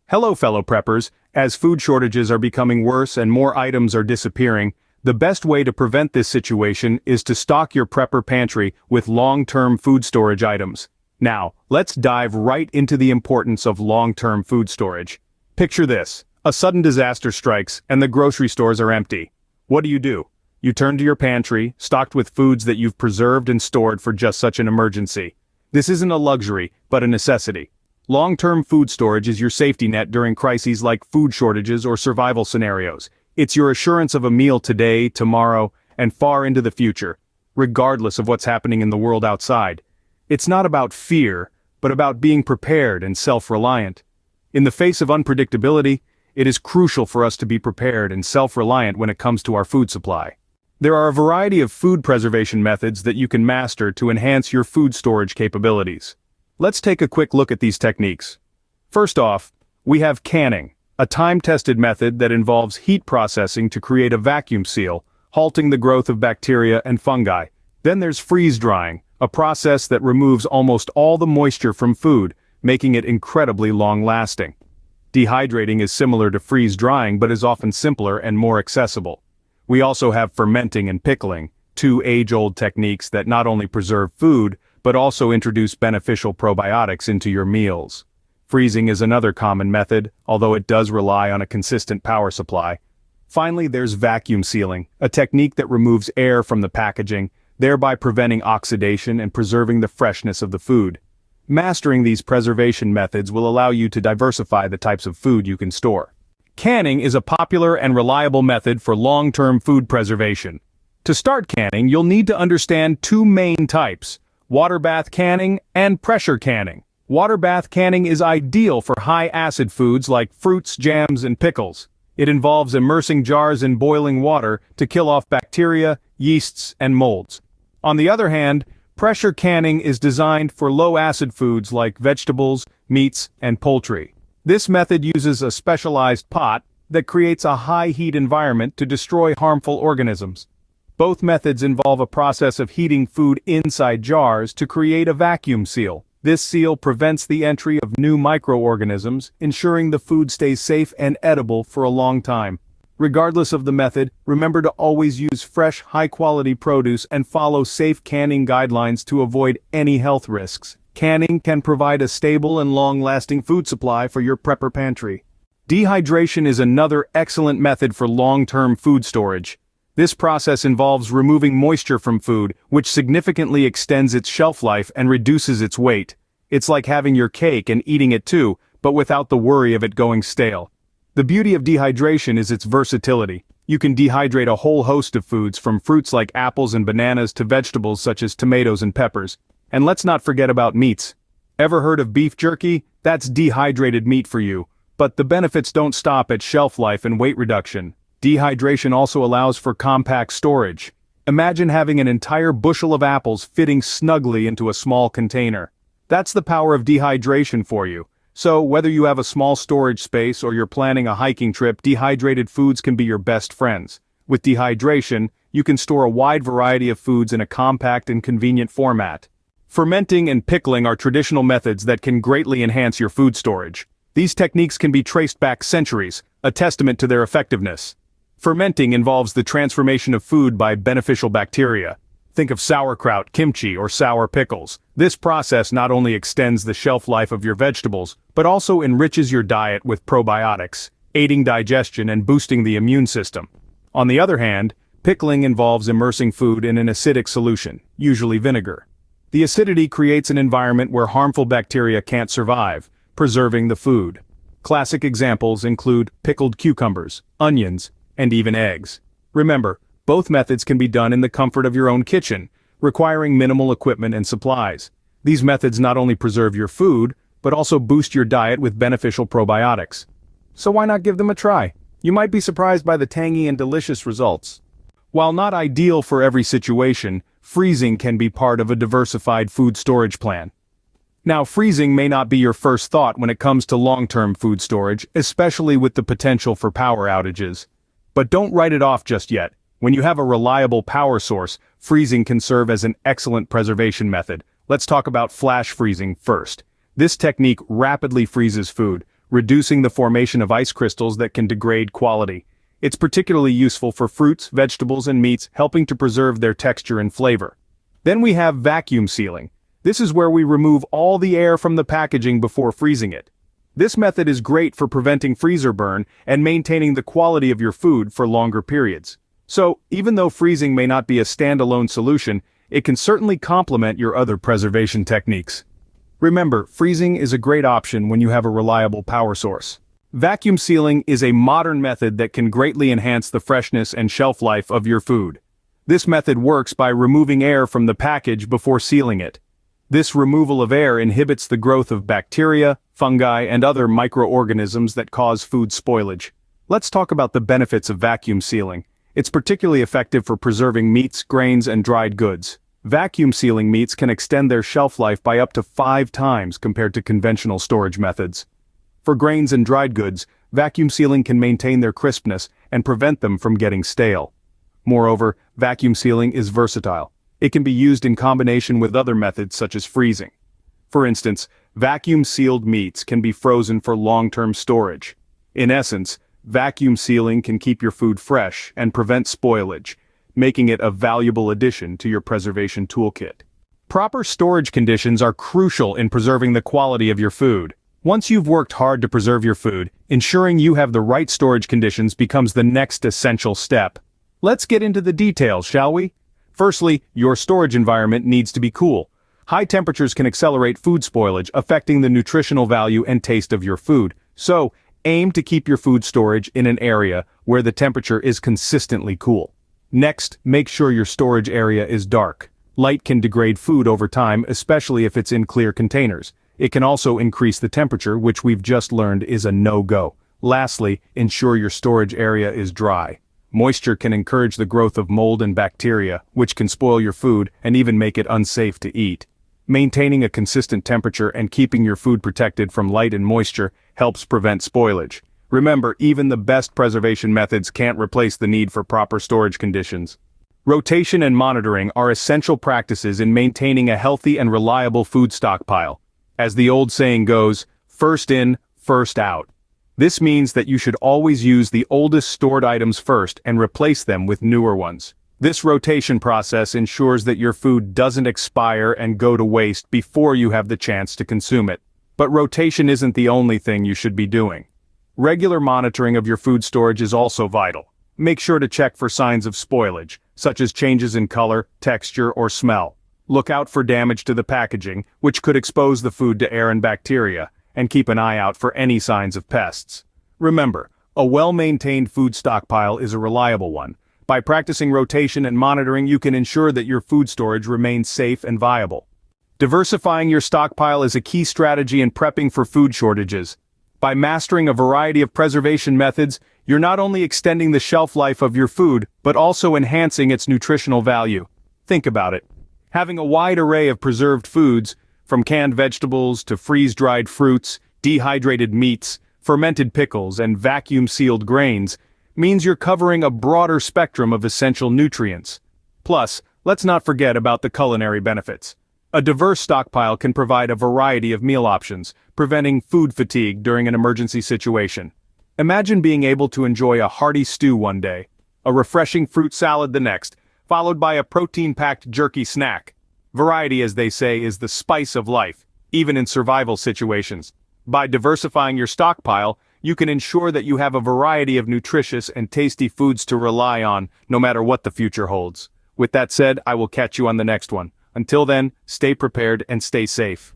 Hello fellow preppers, as food shortages are becoming worse and more items are disappearing, the best way to prevent this situation is to stock your prepper pantry with long-term food storage items. Now, let's dive right into the importance of long-term food storage. Picture this: a sudden disaster strikes and the grocery stores are empty. What do? You turn to your pantry, stocked with foods that you've preserved and stored for just such an emergency. This isn't a luxury, but a necessity. Long-term food storage is your safety net during crises like food shortages or survival scenarios. It's your assurance of a meal today, tomorrow, and far into the future, regardless of what's happening in the world outside. It's not about fear, but about being prepared and self-reliant. In the face of unpredictability, it is crucial for us to be prepared and self-reliant when it comes to our food supply. There are a variety of food preservation methods that you can master to enhance your food storage capabilities. Let's take a quick look at these techniques. First off, we have canning, a time-tested method that involves heat processing to create a vacuum seal, halting the growth of bacteria and fungi. Then there's freeze-drying, a process that removes almost all the moisture from food, making it incredibly long-lasting. Dehydrating is similar to freeze-drying but is often simpler and more accessible. We also have fermenting and pickling, two age-old techniques that not only preserve food, but also introduce beneficial probiotics into your meals. Freezing is another common method, although it does rely on a consistent power supply. Finally, there's vacuum sealing, a technique that removes air from the packaging, thereby preventing oxidation and preserving the freshness of the food. Mastering these preservation methods will allow you to diversify the types of food you can store. Canning is a popular and reliable method for long-term food preservation. To start canning, you'll need to understand two main types: water bath canning and pressure canning. Water bath canning is ideal for high-acid foods like fruits, jams, and pickles. It involves immersing jars in boiling water to kill off bacteria, yeasts, and molds. On the other hand, pressure canning is designed for low-acid foods like vegetables, meats, and poultry. This method uses a specialized pot that creates a high-heat environment to destroy harmful organisms. Both methods involve a process of heating food inside jars to create a vacuum seal. This seal prevents the entry of new microorganisms, ensuring the food stays safe and edible for a long time. Regardless of the method, remember to always use fresh, high-quality produce and follow safe canning guidelines to avoid any health risks. Canning can provide a stable and long-lasting food supply for your prepper pantry. Dehydration is another excellent method for long-term food storage. This process involves removing moisture from food, which significantly extends its shelf life and reduces its weight. It's like having your cake and eating it too, but without the worry of it going stale. The beauty of dehydration is its versatility. You can dehydrate a whole host of foods, from fruits like apples and bananas to vegetables such as tomatoes and peppers. And let's not forget about meats. Ever heard of beef jerky? That's dehydrated meat for you. But the benefits don't stop at shelf life and weight reduction. Dehydration also allows for compact storage. Imagine having an entire bushel of apples fitting snugly into a small container. That's the power of dehydration for you. So, whether you have a small storage space or you're planning a hiking trip, dehydrated foods can be your best friends. With dehydration, you can store a wide variety of foods in a compact and convenient format. Fermenting and pickling are traditional methods that can greatly enhance your food storage. These techniques can be traced back centuries, a testament to their effectiveness. Fermenting involves the transformation of food by beneficial bacteria. Think of sauerkraut, kimchi, or sour pickles. This process not only extends the shelf life of your vegetables, but also enriches your diet with probiotics, aiding digestion and boosting the immune system. On the other hand, pickling involves immersing food in an acidic solution, usually vinegar. The acidity creates an environment where harmful bacteria can't survive, preserving the food. Classic examples include pickled cucumbers, onions, and even eggs. Remember, both methods can be done in the comfort of your own kitchen, requiring minimal equipment and supplies. These methods not only preserve your food, but also boost your diet with beneficial probiotics. So why not give them a try? You might be surprised by the tangy and delicious results. While not ideal for every situation, freezing can be part of a diversified food storage plan. Now, freezing may not be your first thought when it comes to long-term food storage, especially with the potential for power outages. But don't write it off just yet. When you have a reliable power source, freezing can serve as an excellent preservation method. Let's talk about flash freezing first. This technique rapidly freezes food, reducing the formation of ice crystals that can degrade quality. It's particularly useful for fruits, vegetables, and meats, helping to preserve their texture and flavor. Then we have vacuum sealing. This is where we remove all the air from the packaging before freezing it. This method is great for preventing freezer burn and maintaining the quality of your food for longer periods. So, even though freezing may not be a standalone solution, it can certainly complement your other preservation techniques. Remember, freezing is a great option when you have a reliable power source. Vacuum sealing is a modern method that can greatly enhance the freshness and shelf life of your food. This method works by removing air from the package before sealing it. This removal of air inhibits the growth of bacteria, fungi, and other microorganisms that cause food spoilage. Let's talk about the benefits of vacuum sealing. It's particularly effective for preserving meats, grains, and dried goods. Vacuum sealing meats can extend their shelf life by up to 5 times compared to conventional storage methods. For grains and dried goods, vacuum sealing can maintain their crispness and prevent them from getting stale. Moreover, vacuum sealing is versatile. It can be used in combination with other methods such as freezing. For instance, vacuum-sealed meats can be frozen for long-term storage. In essence, vacuum sealing can keep your food fresh and prevent spoilage, making it a valuable addition to your preservation toolkit. Proper storage conditions are crucial in preserving the quality of your food. Once you've worked hard to preserve your food, ensuring you have the right storage conditions becomes the next essential step. Let's get into the details, shall we? Firstly, your storage environment needs to be cool. High temperatures can accelerate food spoilage, affecting the nutritional value and taste of your food. So, aim to keep your food storage in an area where the temperature is consistently cool. Next, make sure your storage area is dark. Light can degrade food over time, especially if it's in clear containers. It can also increase the temperature, which we've just learned is a no-go. Lastly, ensure your storage area is dry. Moisture can encourage the growth of mold and bacteria, which can spoil your food and even make it unsafe to eat. Maintaining a consistent temperature and keeping your food protected from light and moisture helps prevent spoilage. Remember, even the best preservation methods can't replace the need for proper storage conditions. Rotation and monitoring are essential practices in maintaining a healthy and reliable food stockpile. As the old saying goes, first in, first out. This means that you should always use the oldest stored items first and replace them with newer ones. This rotation process ensures that your food doesn't expire and go to waste before you have the chance to consume it. But rotation isn't the only thing you should be doing. Regular monitoring of your food storage is also vital. Make sure to check for signs of spoilage, such as changes in color, texture, or smell. Look out for damage to the packaging, which could expose the food to air and bacteria, and keep an eye out for any signs of pests. Remember, a well-maintained food stockpile is a reliable one. By practicing rotation and monitoring, you can ensure that your food storage remains safe and viable. Diversifying your stockpile is a key strategy in prepping for food shortages. By mastering a variety of preservation methods, you're not only extending the shelf life of your food, but also enhancing its nutritional value. Think about it. Having a wide array of preserved foods, from canned vegetables to freeze-dried fruits, dehydrated meats, fermented pickles, and vacuum-sealed grains, means you're covering a broader spectrum of essential nutrients. Plus, let's not forget about the culinary benefits. A diverse stockpile can provide a variety of meal options, preventing food fatigue during an emergency situation. Imagine being able to enjoy a hearty stew one day, a refreshing fruit salad the next, followed by a protein-packed jerky snack. Variety, as they say, is the spice of life, even in survival situations. By diversifying your stockpile, you can ensure that you have a variety of nutritious and tasty foods to rely on, no matter what the future holds. With that said, I will catch you on the next one. Until then, stay prepared and stay safe.